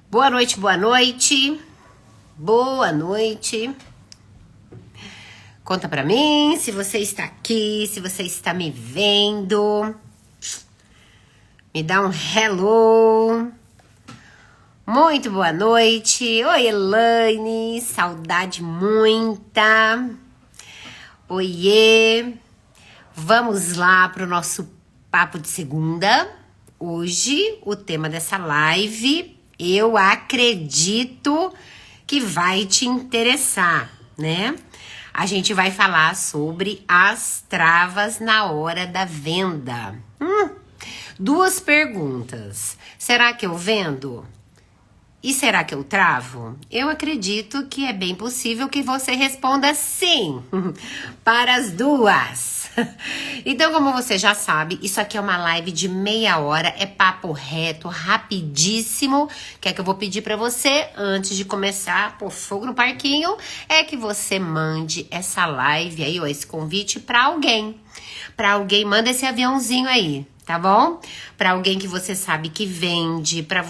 Boa noite, boa noite. Boa noite. Conta pra mim se você está aqui, se você está me vendo. Me dá um hello. Muito boa noite. Oi, Elaine. Saudade muita. Oiê. Vamos lá pro nosso papo de segunda. Hoje, o tema dessa live, eu acredito que vai te interessar, né? A gente vai falar sobre as travas na hora da venda. Duas perguntas. Será que eu vendo? E será que eu travo? Eu acredito que é bem possível que você responda sim para as duas. Então, como você já sabe, isso aqui é uma live de meia hora, é papo reto, rapidíssimo. Que é que eu vou pedir para você, antes de começar a pôr fogo no parquinho, é que você mande essa live aí, ó, esse convite para alguém. Para alguém, manda esse aviãozinho aí. Tá bom? Para alguém que você sabe que vende, para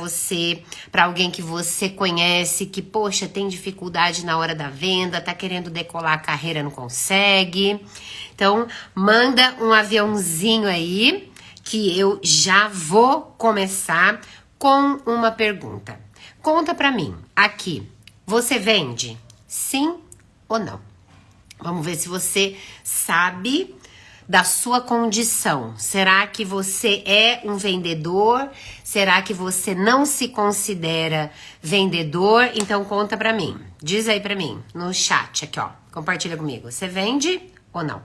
alguém que você conhece, que, poxa, tem dificuldade na hora da venda, tá querendo decolar a carreira, não consegue. Então, manda um aviãozinho aí, que eu já vou começar com uma pergunta. Conta pra mim, aqui, você vende? Sim ou não? Vamos ver se você sabe da sua condição. Será que você é um vendedor? Será que você não se considera vendedor? Então conta pra mim. Diz aí pra mim no chat aqui, ó. Compartilha comigo. Você vende ou não?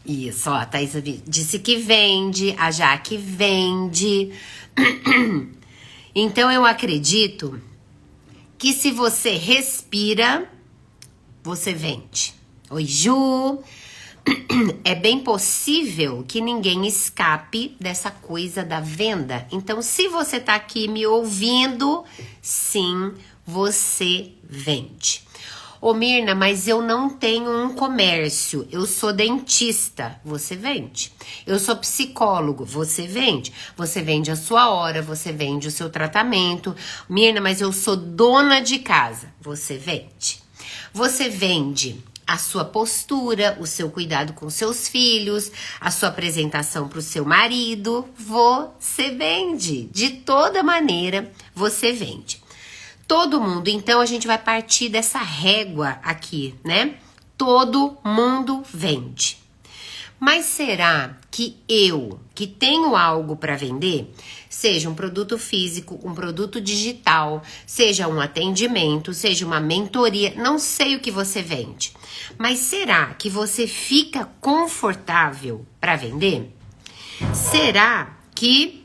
Isso, ó, a Thaís disse que vende, a Jaque vende. Então eu acredito que se você respira, você vende. Oi, Ju. É bem possível que ninguém escape dessa coisa da venda. Então, se você tá aqui me ouvindo, sim, você vende. Ô, Mirna, mas eu não tenho um comércio. Eu sou dentista. Você vende. Eu sou psicólogo. Você vende. Você vende a sua hora, você vende o seu tratamento. Mirna, mas eu sou dona de casa. Você vende. Você vende a sua postura, o seu cuidado com seus filhos, a sua apresentação para o seu marido. Você vende. De toda maneira, você vende. Todo mundo. Então, a gente vai partir dessa régua aqui, né? Todo mundo vende. Mas será que eu, que tenho algo para vender, seja um produto físico, um produto digital, seja um atendimento, seja uma mentoria, não sei o que você vende, mas será que você fica confortável para vender? Será que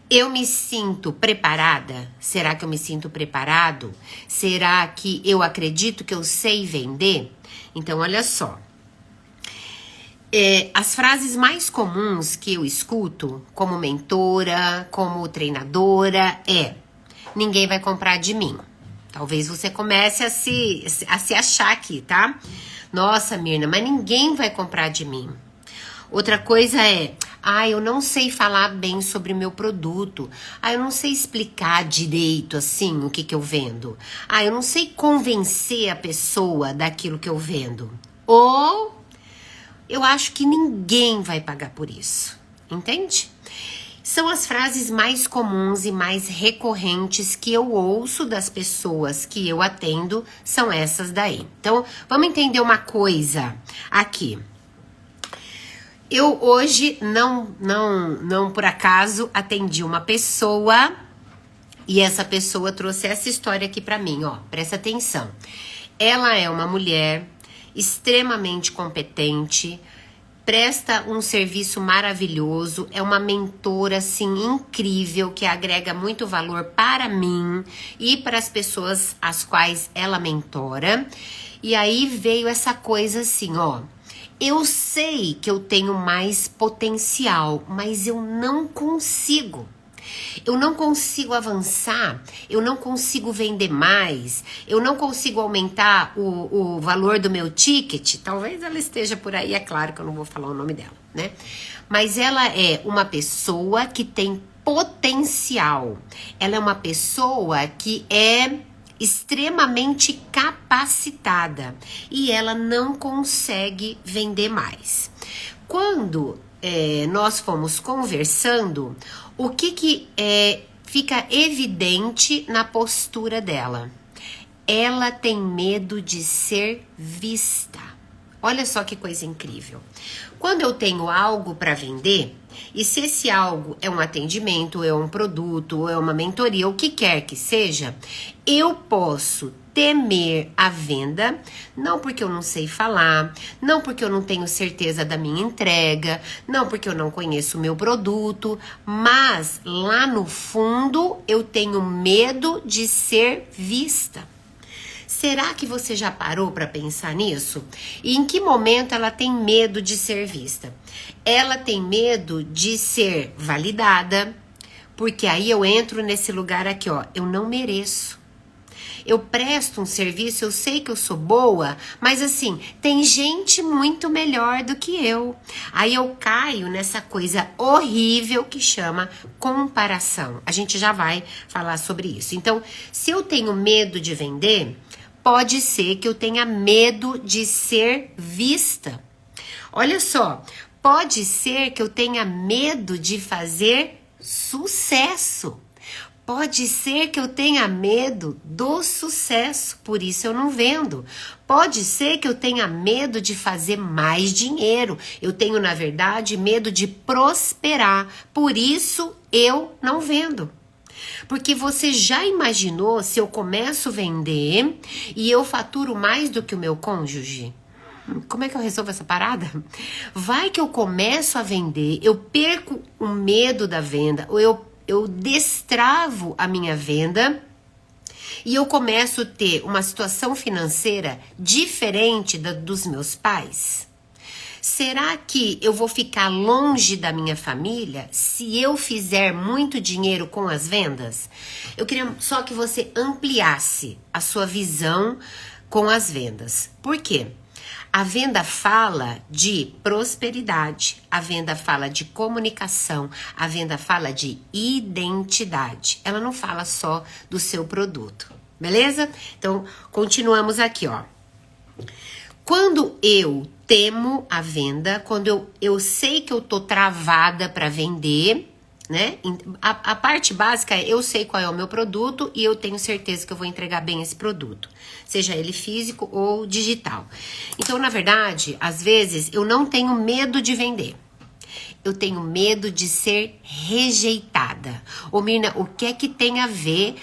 eu me sinto preparada? Será que eu me sinto preparado? Será que eu acredito que eu sei vender? Então, olha só. As frases mais comuns que eu escuto como mentora, como treinadora ninguém vai comprar de mim. Talvez você comece a se achar aqui, tá? Nossa, Mirna, mas ninguém vai comprar de mim. Outra coisa eu não sei falar bem sobre o meu produto. Eu não sei explicar direito, assim, o que eu vendo. Eu não sei convencer a pessoa daquilo que eu vendo. Ou eu acho que ninguém vai pagar por isso, entende? São as frases mais comuns e mais recorrentes que eu ouço das pessoas que eu atendo, são essas daí. Então, vamos entender uma coisa aqui. Eu hoje, não por acaso, atendi uma pessoa e essa pessoa trouxe essa história aqui pra mim, ó, presta atenção. Ela é uma mulher extremamente competente, presta um serviço maravilhoso, é uma mentora, assim, incrível, que agrega muito valor para mim e para as pessoas às quais ela mentora. E aí veio essa coisa assim, ó, eu sei que eu tenho mais potencial, mas eu não consigo. Eu não consigo avançar, eu não consigo vender mais, eu não consigo aumentar o valor do meu ticket. Talvez ela esteja por aí, é claro que eu não vou falar o nome dela, né? Mas ela é uma pessoa que tem potencial. Ela é uma pessoa que é extremamente capacitada e ela não consegue vender mais. Quando nós fomos conversando, o que fica evidente na postura dela? Ela tem medo de ser vista. Olha só que coisa incrível. Quando eu tenho algo para vender, e se esse algo é um atendimento, é um produto, é uma mentoria, o que quer que seja, eu posso temer a venda, não porque eu não sei falar, não porque eu não tenho certeza da minha entrega, não porque eu não conheço o meu produto, mas lá no fundo eu tenho medo de ser vista. Será que você já parou para pensar nisso? E em que momento ela tem medo de ser vista? Ela tem medo de ser validada, porque aí eu entro nesse lugar aqui, ó, eu não mereço. Eu presto um serviço, eu sei que eu sou boa, mas assim, tem gente muito melhor do que eu. Aí eu caio nessa coisa horrível que chama comparação. A gente já vai falar sobre isso. Então, se eu tenho medo de vender, pode ser que eu tenha medo de ser vista. Olha só, pode ser que eu tenha medo de fazer sucesso. Pode ser que eu tenha medo do sucesso, por isso eu não vendo. Pode ser que eu tenha medo de fazer mais dinheiro. Eu tenho, na verdade, medo de prosperar, por isso eu não vendo. Porque você já imaginou se eu começo a vender e eu faturo mais do que o meu cônjuge? Como é que eu resolvo essa parada? Vai que eu começo a vender, eu perco o medo da venda, ou eu destravo a minha venda e eu começo a ter uma situação financeira diferente dos meus pais? Será que eu vou ficar longe da minha família se eu fizer muito dinheiro com as vendas? Eu queria só que você ampliasse a sua visão com as vendas. Por quê? A venda fala de prosperidade, a venda fala de comunicação, a venda fala de identidade. Ela não fala só do seu produto, beleza? Então, continuamos aqui, ó. Quando eu temo a venda, quando eu sei que eu tô travada para vender, né? A parte básica é eu sei qual é o meu produto e eu tenho certeza que eu vou entregar bem esse produto, seja ele físico ou digital. Então, na verdade, às vezes eu não tenho medo de vender. Eu tenho medo de ser rejeitada. Ô Mirna, o que é que tem a ver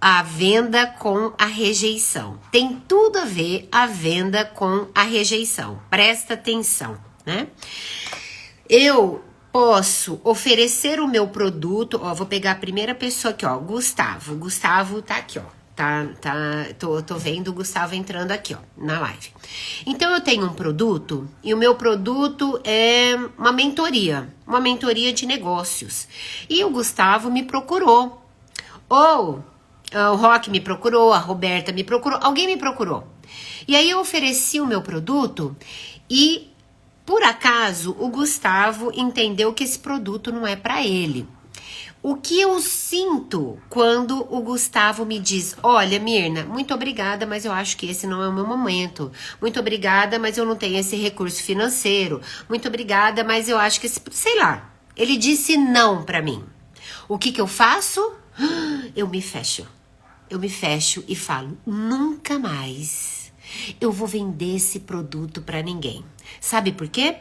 a venda com a rejeição? Tem tudo a ver a venda com a rejeição. Presta atenção, né? Eu posso oferecer o meu produto, ó, vou pegar a primeira pessoa aqui, ó, Gustavo. Gustavo tá aqui, ó. Tô vendo o Gustavo entrando aqui, ó, na live. Então, eu tenho um produto e o meu produto é uma mentoria de negócios. E o Gustavo me procurou. Ou o Rock me procurou, a Roberta me procurou, alguém me procurou. E aí eu ofereci o meu produto e, por acaso, o Gustavo entendeu que esse produto não é para ele. O que eu sinto quando o Gustavo me diz: olha, Mirna, muito obrigada, mas eu acho que esse não é o meu momento. Muito obrigada, mas eu não tenho esse recurso financeiro. Muito obrigada, mas eu acho que esse... sei lá. Ele disse não pra mim. O que eu faço? Eu me fecho. Eu me fecho e falo: nunca mais eu vou vender esse produto pra ninguém. Sabe por quê?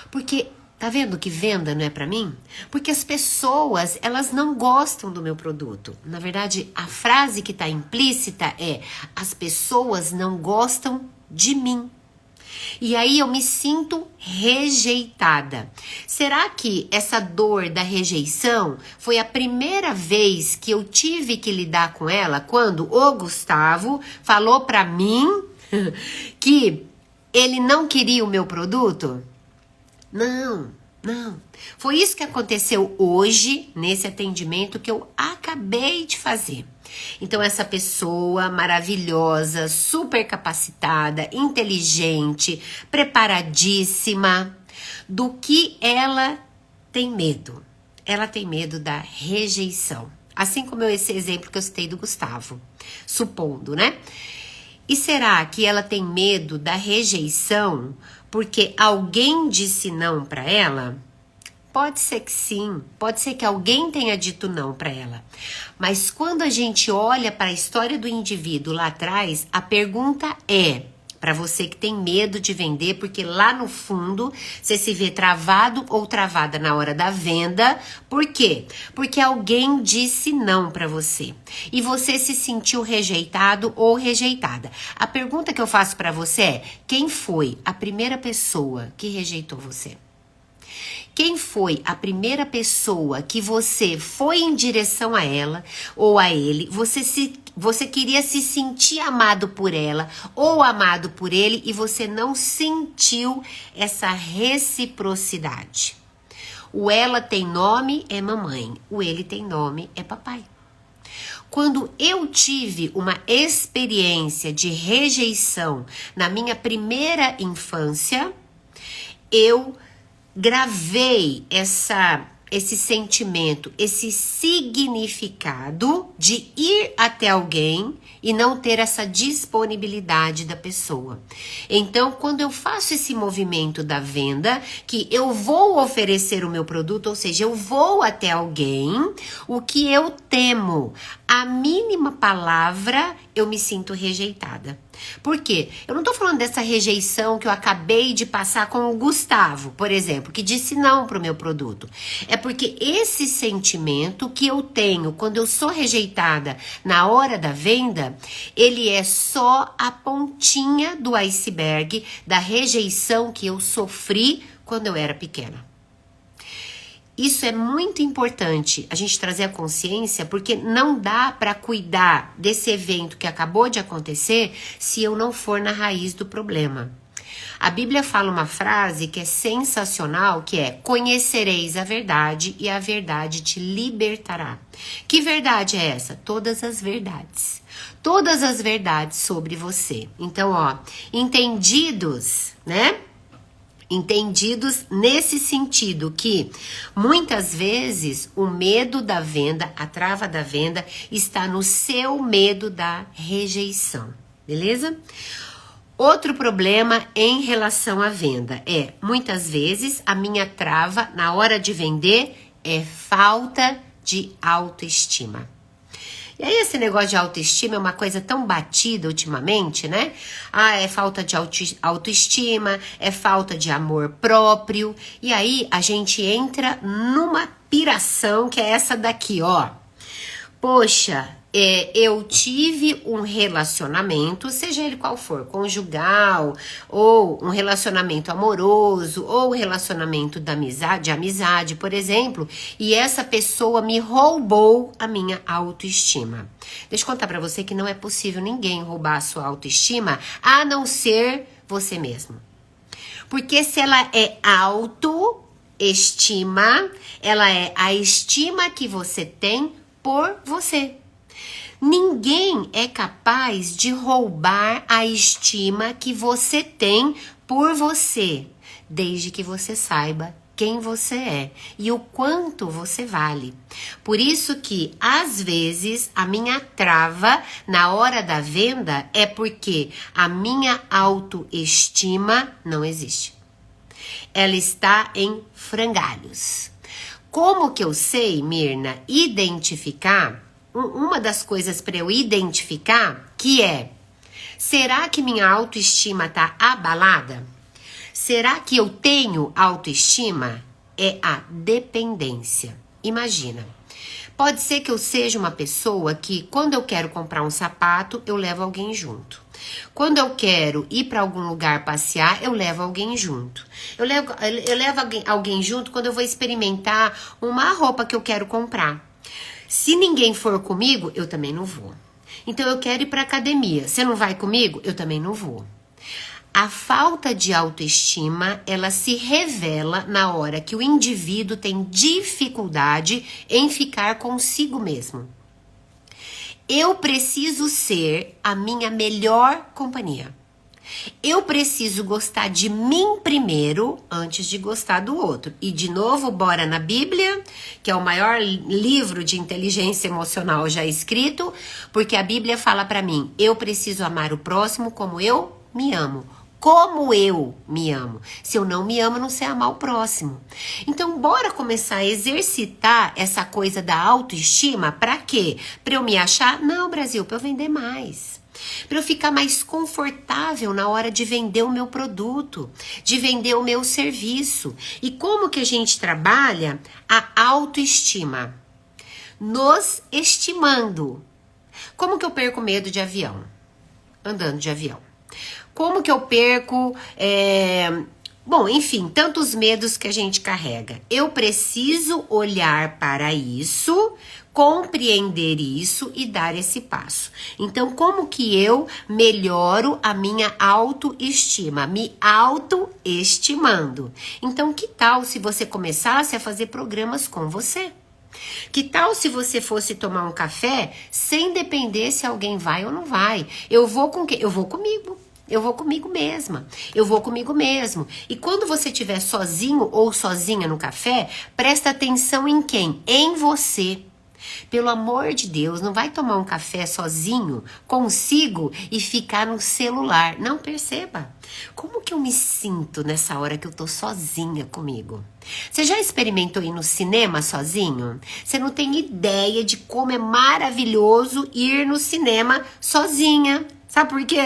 Porque... tá vendo que venda não é pra mim? Porque as pessoas, elas não gostam do meu produto. Na verdade, a frase que tá implícita é: as pessoas não gostam de mim. E aí eu me sinto rejeitada. Será que essa dor da rejeição foi a primeira vez que eu tive que lidar com ela quando o Gustavo falou pra mim que ele não queria o meu produto? Não, Não. Foi isso que aconteceu hoje, nesse atendimento que eu acabei de fazer. Então, essa pessoa maravilhosa, super capacitada, inteligente, preparadíssima, do que ela tem medo? Ela tem medo da rejeição. Assim como esse exemplo que eu citei do Gustavo, supondo, né? E será que ela tem medo da rejeição porque alguém disse não para ela? Pode ser que sim, pode ser que alguém tenha dito não para ela. Mas quando a gente olha para a história do indivíduo lá atrás, a pergunta é, para você que tem medo de vender, porque lá no fundo você se vê travado ou travada na hora da venda. Por quê? Porque alguém disse não para você e você se sentiu rejeitado ou rejeitada. A pergunta que eu faço para você é: quem foi a primeira pessoa que rejeitou você? Quem foi a primeira pessoa que você foi em direção a ela ou a ele? Você queria se sentir amado por ela ou amado por ele e você não sentiu essa reciprocidade. O ela tem nome é mamãe, o ele tem nome é papai. Quando eu tive uma experiência de rejeição na minha primeira infância, eu gravei esse sentimento, esse significado de ir até alguém e não ter essa disponibilidade da pessoa. Então, quando eu faço esse movimento da venda, que eu vou oferecer o meu produto, ou seja, eu vou até alguém, o que eu temo? A mínima palavra, eu me sinto rejeitada. Por quê? Eu não tô falando dessa rejeição que eu acabei de passar com o Gustavo, por exemplo, que disse não pro meu produto. É porque esse sentimento que eu tenho quando eu sou rejeitada na hora da venda, ele é só a pontinha do iceberg da rejeição que eu sofri quando eu era pequena. Isso é muito importante a gente trazer a consciência, porque não dá para cuidar desse evento que acabou de acontecer se eu não for na raiz do problema. A Bíblia fala uma frase que é sensacional, que é: conhecereis a verdade e a verdade te libertará. Que verdade é essa? Todas as verdades. Todas as verdades sobre você. Então, entendidos, né? Entendidos nesse sentido que muitas vezes o medo da venda, a trava da venda, está no seu medo da rejeição, beleza? Outro problema em relação à venda é, muitas vezes, a minha trava na hora de vender é falta de autoestima. E aí esse negócio de autoestima é uma coisa tão batida ultimamente, né? É falta de autoestima, é falta de amor próprio. E aí a gente entra numa piração que é essa daqui, ó. Poxa, eu tive um relacionamento, seja ele qual for, conjugal, ou um relacionamento amoroso, ou relacionamento de amizade, por exemplo, e essa pessoa me roubou a minha autoestima. Deixa eu contar pra você que não é possível ninguém roubar a sua autoestima, a não ser você mesmo. Porque se ela é autoestima, ela é a estima que você tem por você. Ninguém é capaz de roubar a estima que você tem por você, desde que você saiba quem você é e o quanto você vale. Por isso que, às vezes, a minha trava na hora da venda é porque a minha autoestima não existe. Ela está em frangalhos. Como que eu sei, Mirna, identificar? Uma das coisas para eu identificar que é: será que minha autoestima está abalada? Será que eu tenho autoestima? É a dependência. Imagina, pode ser que eu seja uma pessoa que, quando eu quero comprar um sapato, eu levo alguém junto. Quando eu quero ir para algum lugar passear, eu levo alguém junto. Eu levo alguém junto quando eu vou experimentar uma roupa que eu quero comprar. Se ninguém for comigo, eu também não vou. Então eu quero ir para academia. Você não vai comigo? Eu também não vou. A falta de autoestima, ela se revela na hora que o indivíduo tem dificuldade em ficar consigo mesmo. Eu preciso ser a minha melhor companhia. Eu preciso gostar de mim primeiro antes de gostar do outro. E de novo, bora na Bíblia, que é o maior livro de inteligência emocional já escrito, porque a Bíblia fala pra mim, eu preciso amar o próximo como eu me amo. Como eu me amo. Se eu não me amo, eu não sei amar o próximo. Então, bora começar a exercitar essa coisa da autoestima. Pra quê? Pra eu me achar? Não, Brasil, pra eu vender mais. Para eu ficar mais confortável na hora de vender o meu produto, de vender o meu serviço. E como que a gente trabalha a autoestima? Nos estimando. Como que eu perco medo de avião? Andando de avião. Como que eu perco... Bom, enfim, tantos medos que a gente carrega. Eu preciso olhar para isso, compreender isso e dar esse passo. Então, como que eu melhoro a minha autoestima? Me autoestimando. Então, que tal se você começasse a fazer programas com você? Que tal se você fosse tomar um café sem depender se alguém vai ou não vai? Eu vou com quem? Eu vou comigo. Eu vou comigo mesma, eu vou comigo mesmo. E quando você estiver sozinho ou sozinha no café, presta atenção em quem? Em você. Pelo amor de Deus, não vai tomar um café sozinho, consigo, e ficar no celular. Não, perceba. Como que eu me sinto nessa hora que eu tô sozinha comigo? Você já experimentou ir no cinema sozinho? Você não tem ideia de como é maravilhoso ir no cinema sozinha. Sabe por quê?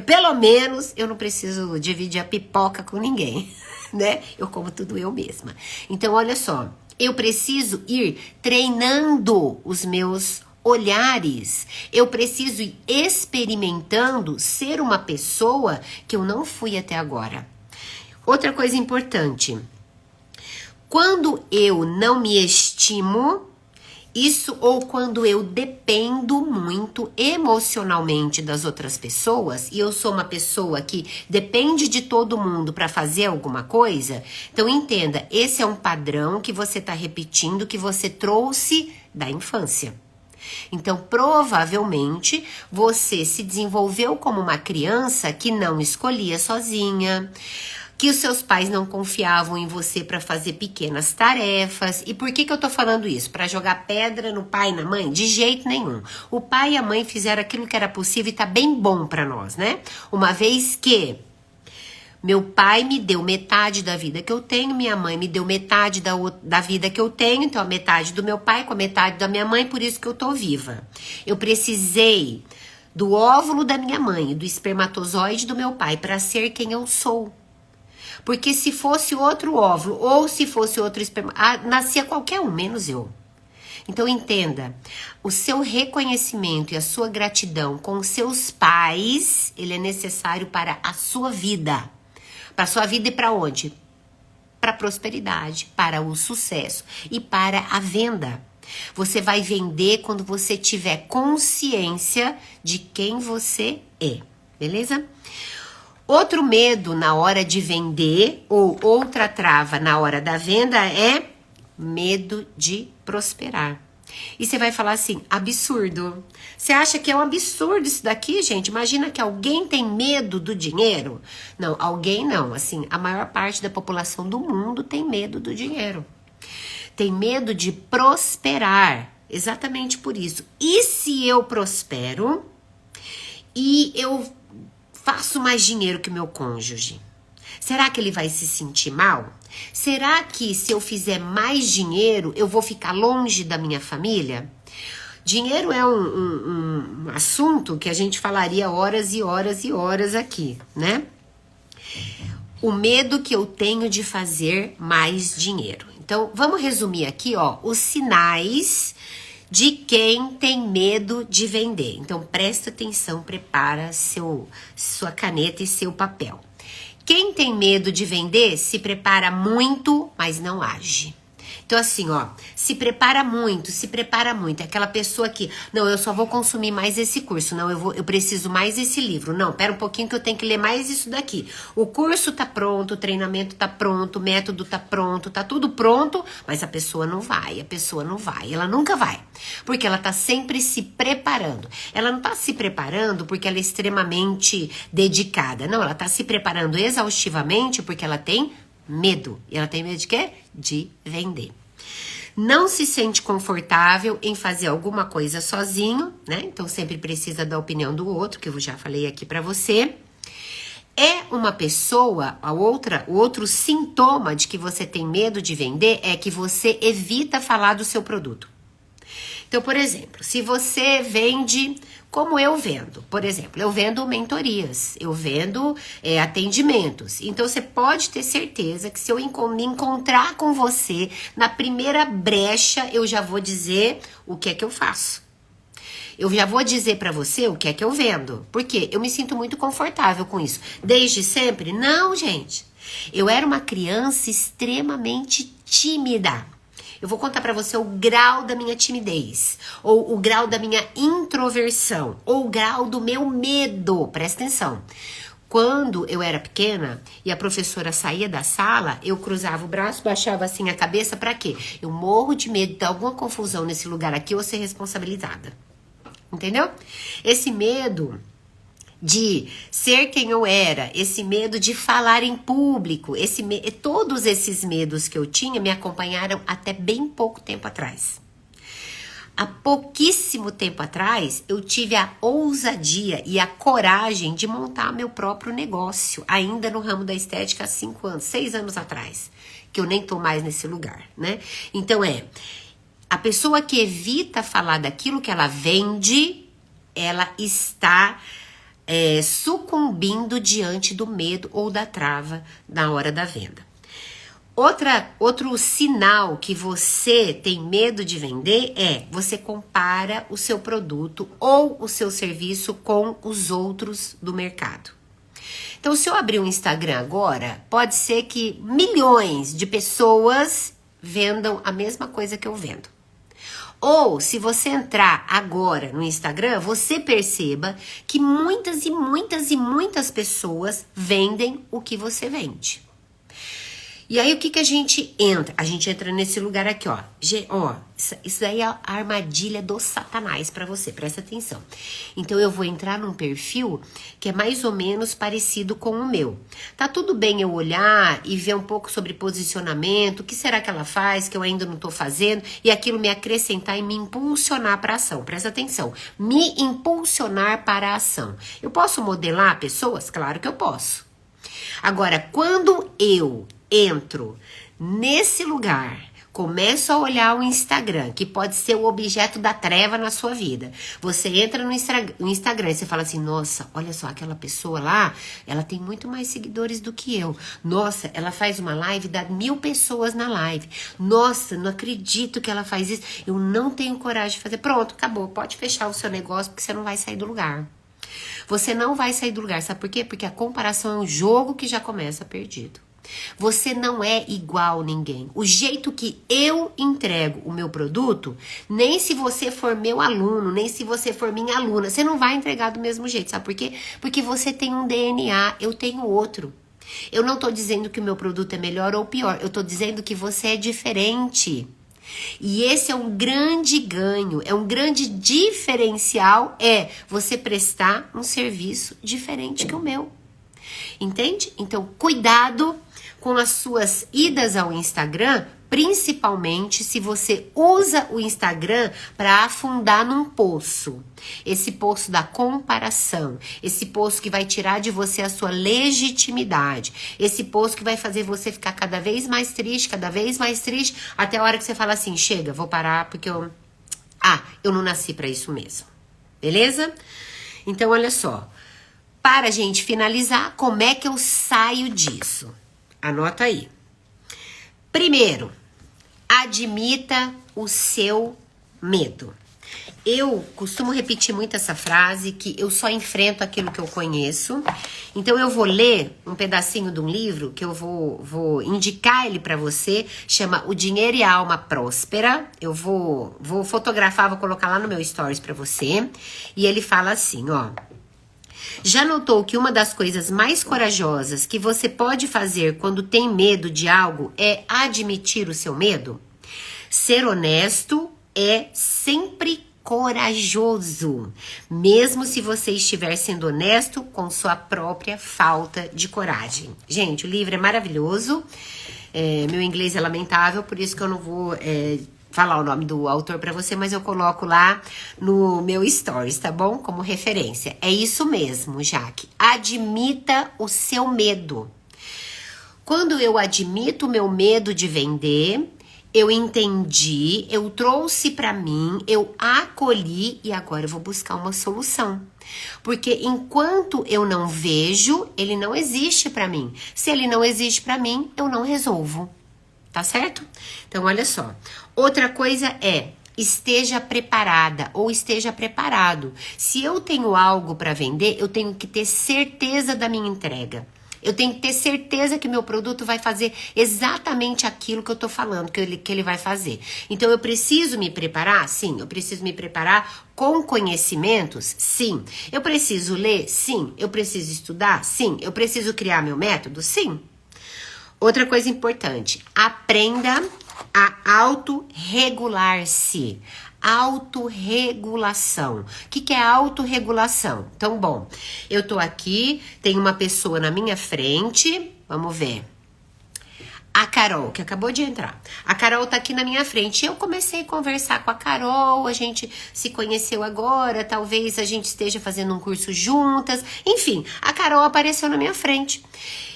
Pelo menos, eu não preciso dividir a pipoca com ninguém, né? Eu como tudo eu mesma. Então, olha só, eu preciso ir treinando os meus olhares. Eu preciso ir experimentando ser uma pessoa que eu não fui até agora. Outra coisa importante. Quando eu não me estimo... Isso ou quando eu dependo muito emocionalmente das outras pessoas e eu sou uma pessoa que depende de todo mundo para fazer alguma coisa, então entenda, esse é um padrão que você está repetindo, que você trouxe da infância. Então, provavelmente, você se desenvolveu como uma criança que não escolhia sozinha, que os seus pais não confiavam em você para fazer pequenas tarefas. E por que eu tô falando isso? Para jogar pedra no pai e na mãe? De jeito nenhum. O pai e a mãe fizeram aquilo que era possível e tá bem bom para nós, né? Uma vez que meu pai me deu metade da vida que eu tenho, minha mãe me deu metade da vida que eu tenho, então a metade do meu pai com a metade da minha mãe, por isso que eu tô viva. Eu precisei do óvulo da minha mãe e do espermatozoide do meu pai para ser quem eu sou. Porque se fosse outro óvulo ou se fosse outro esperma, nascia qualquer um, menos eu. Então entenda, o seu reconhecimento e a sua gratidão com os seus pais, ele é necessário para a sua vida. Para a sua vida e para onde? Para a prosperidade, para o sucesso e para a venda. Você vai vender quando você tiver consciência de quem você é, beleza? Outro medo na hora de vender ou outra trava na hora da venda é medo de prosperar. E você vai falar assim, absurdo. Você acha que é um absurdo isso daqui, gente? Imagina que alguém tem medo do dinheiro. Não, alguém não. Assim, a maior parte da população do mundo tem medo do dinheiro. Tem medo de prosperar. Exatamente por isso. E se eu prospero e eu faço mais dinheiro que o meu cônjuge? Será que ele vai se sentir mal? Será que se eu fizer mais dinheiro, eu vou ficar longe da minha família? Dinheiro é um assunto que a gente falaria horas e horas e horas aqui, né? O medo que eu tenho de fazer mais dinheiro. Então, vamos resumir aqui, ó, os sinais de quem tem medo de vender. Então, presta atenção, prepara sua caneta e seu papel. Quem tem medo de vender se prepara muito, mas não age. Então, assim, ó, se prepara muito, se prepara muito. É aquela pessoa que, não, eu só vou consumir mais esse curso, não, eu preciso mais esse livro. Não, pera um pouquinho que eu tenho que ler mais isso daqui. O curso tá pronto, o treinamento tá pronto, o método tá pronto, tá tudo pronto, mas a pessoa não vai, ela nunca vai. Porque ela tá sempre se preparando. Ela não tá se preparando porque ela é extremamente dedicada. Não, ela tá se preparando exaustivamente porque ela tem medo. E ela tem medo de quê? De vender. Não se sente confortável em fazer alguma coisa sozinho, né? Então sempre precisa da opinião do outro, que eu já falei aqui pra você. É uma pessoa, o outro sintoma de que você tem medo de vender é que você evita falar do seu produto. Então, por exemplo, se você vende como eu vendo, por exemplo, eu vendo mentorias, eu vendo atendimentos. Então, você pode ter certeza que se eu me encontrar com você, na primeira brecha, eu já vou dizer o que é que eu faço. Eu já vou dizer pra você o que é que eu vendo. Porque eu me sinto muito confortável com isso. Desde sempre? Não, gente. Eu era uma criança extremamente tímida. Eu vou contar pra você o grau da minha timidez, ou o grau da minha introversão, ou o grau do meu medo. Presta atenção. Quando eu era pequena e a professora saía da sala, eu cruzava o braço, baixava assim a cabeça, pra quê? Eu morro de medo de dar alguma confusão nesse lugar aqui ou ser responsabilizada. Entendeu? Esse medo de ser quem eu era, esse medo de falar em público, todos esses medos que eu tinha me acompanharam até bem pouco tempo atrás. Há pouquíssimo tempo atrás, eu tive a ousadia e a coragem de montar meu próprio negócio, ainda no ramo da estética há 5 anos, 6 anos atrás, que eu nem tô mais nesse lugar, né? Então a pessoa que evita falar daquilo que ela vende, ela está sucumbindo diante do medo ou da trava na hora da venda. Outro sinal que você tem medo de vender é você compara o seu produto ou o seu serviço com os outros do mercado. Então, se eu abrir um Instagram agora, pode ser que milhões de pessoas vendam a mesma coisa que eu vendo. Ou, se você entrar agora no Instagram, você perceba que muitas e muitas e muitas pessoas vendem o que você vende. E aí, o que a gente entra? A gente entra nesse lugar aqui, ó. Isso daí é a armadilha do Satanás pra você, presta atenção. Então, eu vou entrar num perfil que é mais ou menos parecido com o meu. Tá tudo bem eu olhar e ver um pouco sobre posicionamento, o que será que ela faz, que eu ainda não tô fazendo, e aquilo me acrescentar e me impulsionar pra ação. Presta atenção, me impulsionar para a ação. Eu posso modelar pessoas? Claro que eu posso. Agora, quando eu entro nesse lugar, começo a olhar o Instagram, que pode ser o objeto da treva na sua vida. Você entra no Instagram e você fala assim, nossa, olha só, aquela pessoa lá, ela tem muito mais seguidores do que eu. Nossa, ela faz uma live, dá 1000 pessoas na live. Nossa, não acredito que ela faz isso. Eu não tenho coragem de fazer. Pronto, acabou. Pode fechar o seu negócio, porque você não vai sair do lugar. Você não vai sair do lugar. Sabe por quê? Porque a comparação é um jogo que já começa perdido. Você não é igual a ninguém. O jeito que eu entrego o meu produto, nem se você for meu aluno, nem se você for minha aluna, você não vai entregar do mesmo jeito. Sabe por quê? Porque você tem um DNA, eu tenho outro. Eu não tô dizendo que o meu produto é melhor ou pior. Eu tô dizendo que você é diferente. E esse é um grande ganho, é um grande diferencial, você prestar um serviço diferente que o meu. Entende? Então, cuidado com as suas idas ao Instagram, principalmente se você usa o Instagram para afundar num poço. Esse poço da comparação, esse poço que vai tirar de você a sua legitimidade, esse poço que vai fazer você ficar cada vez mais triste, até a hora que você fala assim, chega, vou parar porque eu não nasci para isso mesmo. Beleza? Então, olha só. Para a gente finalizar, como é que eu saio disso? Anota aí. Primeiro, admita o seu medo. Eu costumo repetir muito essa frase, que eu só enfrento aquilo que eu conheço. Então eu vou ler um pedacinho de um livro que eu vou indicar ele para você, chama O Dinheiro e a Alma Próspera. Eu vou fotografar, vou colocar lá no meu stories para você. E ele fala assim, ó: já notou que uma das coisas mais corajosas que você pode fazer quando tem medo de algo é admitir o seu medo? Ser honesto é sempre corajoso, mesmo se você estiver sendo honesto com sua própria falta de coragem. Gente, o livro é maravilhoso. Meu inglês é lamentável, por isso que eu não vou falar o nome do autor para você, mas eu coloco lá no meu stories, tá bom? Como referência. É isso mesmo, Jaque. Admita o seu medo. Quando eu admito o meu medo de vender, eu entendi, eu trouxe para mim, eu acolhi e agora eu vou buscar uma solução. Porque enquanto eu não vejo, ele não existe para mim. Se ele não existe para mim, eu não resolvo. Tá certo? Então, olha só. Outra coisa é: esteja preparada ou esteja preparado. Se eu tenho algo para vender, eu tenho que ter certeza da minha entrega. Eu tenho que ter certeza que meu produto vai fazer exatamente aquilo que eu tô falando, que ele vai fazer. Então, eu preciso me preparar? Sim. Eu preciso me preparar com conhecimentos? Sim. Eu preciso ler? Sim. Eu preciso estudar? Sim. Eu preciso criar meu método? Sim. Outra coisa importante: aprenda a autorregular-se. Autorregulação. O que é autorregulação? Então, bom, eu tô aqui, tem uma pessoa na minha frente, vamos ver. A Carol, que acabou de entrar. A Carol tá aqui na minha frente. Eu comecei a conversar com a Carol, a gente se conheceu agora, talvez a gente esteja fazendo um curso juntas. Enfim, a Carol apareceu na minha frente.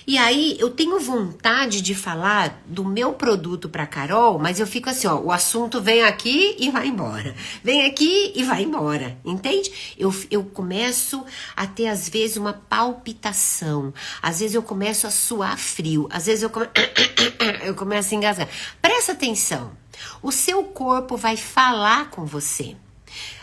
E aí, eu tenho vontade de falar do meu produto pra Carol, mas eu fico assim, ó, o assunto vem aqui e vai embora. Vem aqui e vai embora, entende? Eu começo a ter, às vezes, uma palpitação. Às vezes, eu começo a suar frio. Às vezes, eu começo a engasgar. Presta atenção. O seu corpo vai falar com você.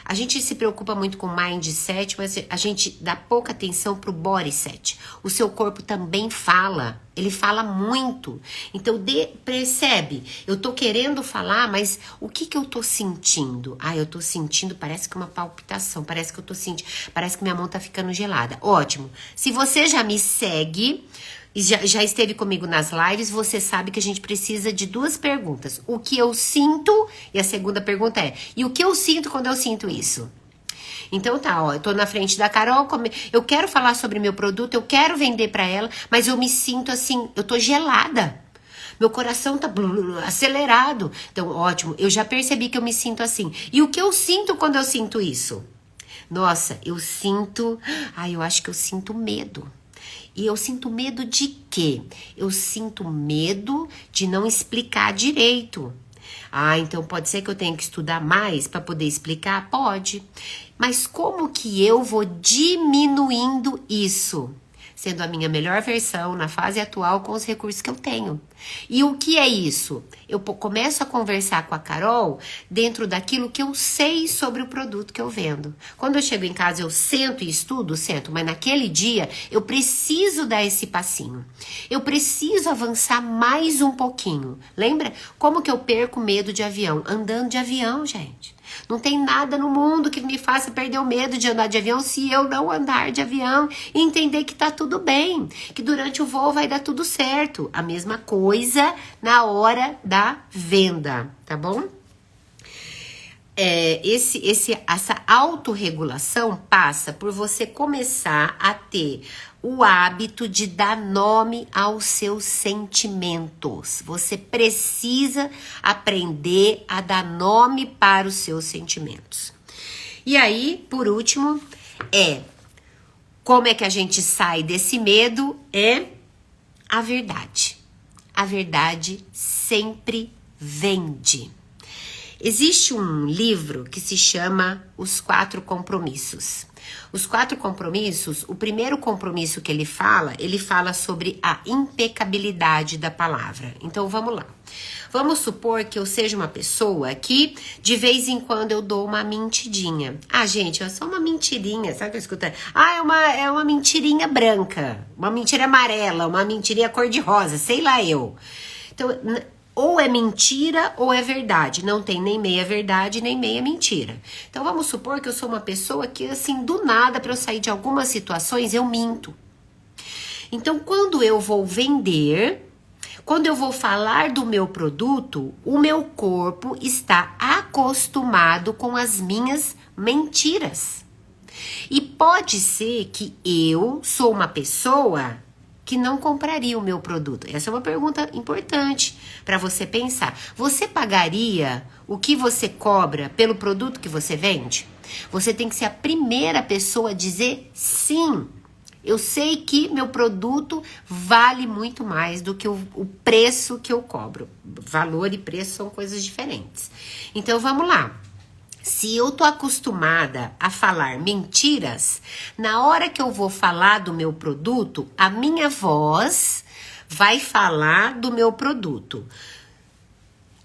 A gente se preocupa muito com mindset, mas a gente dá pouca atenção pro body set. O seu corpo também fala, ele fala muito. Então, percebe, eu tô querendo falar, mas o que eu tô sentindo? Ah, eu tô sentindo, parece que uma palpitação, parece que eu tô sentindo, parece que minha mão tá ficando gelada. Ótimo. Se você já me segue, já esteve comigo nas lives, você sabe que a gente precisa de duas perguntas. O que eu sinto? E a segunda pergunta é: e o que eu sinto quando eu sinto isso? Então tá, ó, eu tô na frente da Carol, eu quero falar sobre meu produto, eu quero vender pra ela, mas eu me sinto assim, eu tô gelada. Meu coração tá acelerado. Então, ótimo, eu já percebi que eu me sinto assim. E o que eu sinto quando eu sinto isso? Nossa, eu acho que eu sinto medo. E eu sinto medo de quê? Eu sinto medo de não explicar direito. Ah, então pode ser que eu tenha que estudar mais para poder explicar? Pode. Mas como que eu vou diminuindo isso? Sendo a minha melhor versão na fase atual com os recursos que eu tenho. E o que é isso? Eu começo a conversar com a Carol dentro daquilo que eu sei sobre o produto que eu vendo. Quando eu chego em casa, eu sento e estudo, mas naquele dia eu preciso dar esse passinho. Eu preciso avançar mais um pouquinho. Lembra? Como que eu perco medo de avião? Andando de avião, gente. Não tem nada no mundo que me faça perder o medo de andar de avião se eu não andar de avião e entender que tá tudo bem, que durante o voo vai dar tudo certo. A mesma coisa na hora da venda, tá bom? Essa autorregulação passa por você começar a ter o hábito de dar nome aos seus sentimentos. Você precisa aprender a dar nome para os seus sentimentos. E aí, por último, como é que a gente sai desse medo? É a verdade. A verdade sempre vende. Existe um livro que se chama Os Quatro Compromissos. Os Quatro Compromissos, o primeiro compromisso que ele fala sobre a impecabilidade da palavra. Então vamos lá. Vamos supor que eu seja uma pessoa que de vez em quando eu dou uma mentidinha. Ah, gente, é só uma mentirinha, sabe o que eu escuto? Ah, é uma mentirinha branca, uma mentira amarela, uma mentirinha cor-de-rosa, sei lá eu. Então, ou é mentira ou é verdade. Não tem nem meia verdade, nem meia mentira. Então, vamos supor que eu sou uma pessoa que, assim, do nada, para eu sair de algumas situações, eu minto. Então, quando eu vou vender, quando eu vou falar do meu produto, o meu corpo está acostumado com as minhas mentiras. E pode ser que eu sou uma pessoa que não compraria o meu produto. Essa é uma pergunta importante para você pensar. Você pagaria o que você cobra pelo produto que você vende? Você tem que ser a primeira pessoa a dizer sim. Eu sei que meu produto vale muito mais do que o preço que eu cobro. Valor e preço são coisas diferentes. Então vamos lá. Se eu tô acostumada a falar mentiras, na hora que eu vou falar do meu produto, a minha voz vai falar do meu produto.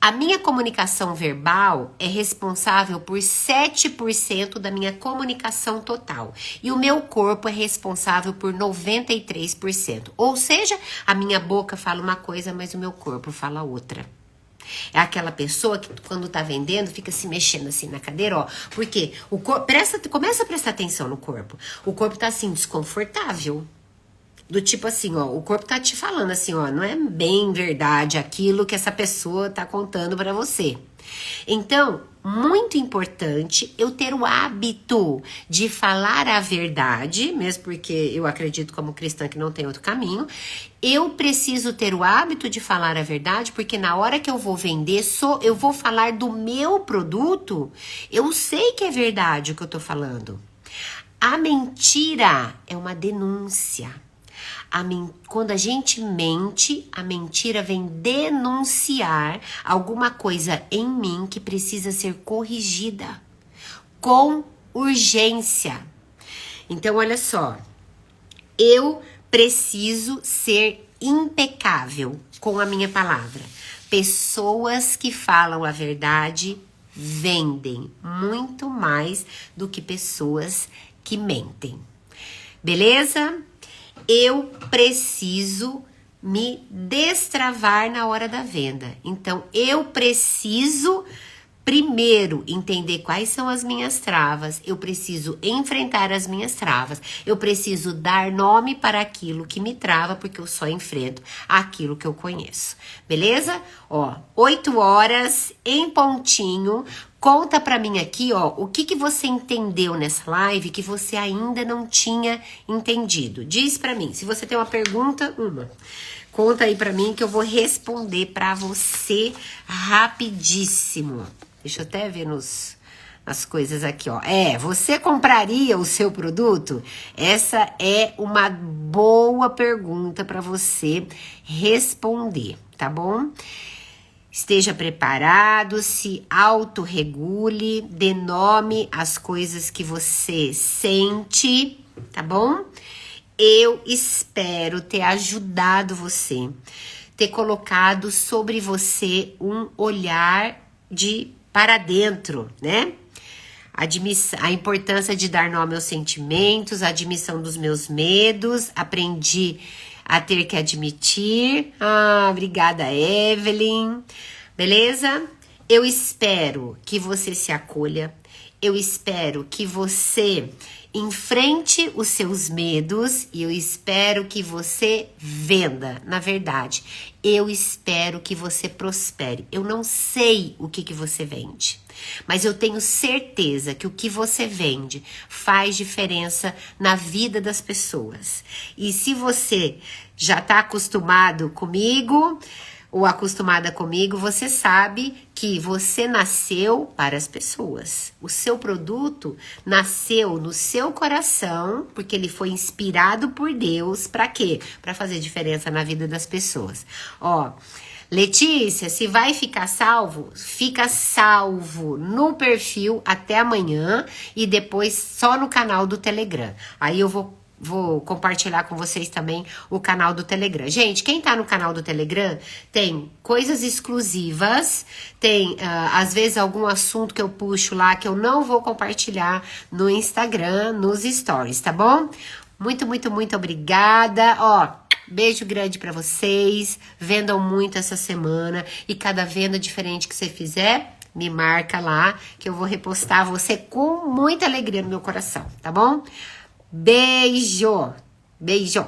A minha comunicação verbal é responsável por 7% da minha comunicação total. E o meu corpo é responsável por 93%. Ou seja, a minha boca fala uma coisa, mas o meu corpo fala outra. É aquela pessoa que quando tá vendendo fica se mexendo assim na cadeira, ó. Porque o corpo, começa a prestar atenção no corpo. O corpo tá assim desconfortável. Do tipo assim, ó, o corpo tá te falando assim, ó, não é bem verdade aquilo que essa pessoa tá contando pra você. Então, muito importante eu ter o hábito de falar a verdade, mesmo porque eu acredito como cristã que não tem outro caminho. Eu preciso ter o hábito de falar a verdade, porque na hora que eu vou vender, eu vou falar do meu produto, eu sei que é verdade o que eu tô falando. A mentira é uma denúncia. Quando a gente mente, a mentira vem denunciar alguma coisa em mim que precisa ser corrigida com urgência. Então, olha só, eu preciso ser impecável com a minha palavra. Pessoas que falam a verdade vendem muito mais do que pessoas que mentem. Beleza? Eu preciso me destravar na hora da venda. Então, eu preciso primeiro entender quais são as minhas travas. Eu preciso enfrentar as minhas travas. Eu preciso dar nome para aquilo que me trava, porque eu só enfrento aquilo que eu conheço. Beleza? Ó, 8 horas em pontinho. Conta pra mim aqui, ó, o que você entendeu nessa live que você ainda não tinha entendido. Diz pra mim, se você tem uma pergunta, conta aí pra mim que eu vou responder pra você rapidíssimo. Deixa eu até ver nas coisas aqui, ó. Você compraria o seu produto? Essa é uma boa pergunta pra você responder, tá bom? Esteja preparado, se autorregule, dê nome às coisas que você sente, tá bom? Eu espero ter ajudado você, ter colocado sobre você um olhar para dentro, né? A importância de dar nome aos sentimentos, a admissão dos meus medos, aprendi a ter que admitir. Obrigada, Evelyn. Beleza? Eu espero que você se acolha. Eu espero que você enfrente os seus medos e eu espero que você venda. Na verdade, eu espero que você prospere. Eu não sei o que você vende, mas eu tenho certeza que o que você vende faz diferença na vida das pessoas. E se você já está acostumado comigo ou acostumada comigo, você sabe que você nasceu para as pessoas. O seu produto nasceu no seu coração, porque ele foi inspirado por Deus. Para quê? Para fazer diferença na vida das pessoas. Ó, Letícia, se vai ficar salvo, fica salvo no perfil até amanhã e depois só no canal do Telegram. Aí eu vou compartilhar com vocês também o canal do Telegram. Gente, quem tá no canal do Telegram tem coisas exclusivas, tem às vezes algum assunto que eu puxo lá que eu não vou compartilhar no Instagram, nos stories, tá bom? Muito, muito, muito obrigada. Ó, beijo grande pra vocês. Vendam muito essa semana e cada venda diferente que você fizer, me marca lá que eu vou repostar você com muita alegria no meu coração, tá bom? Beijo! Beijo!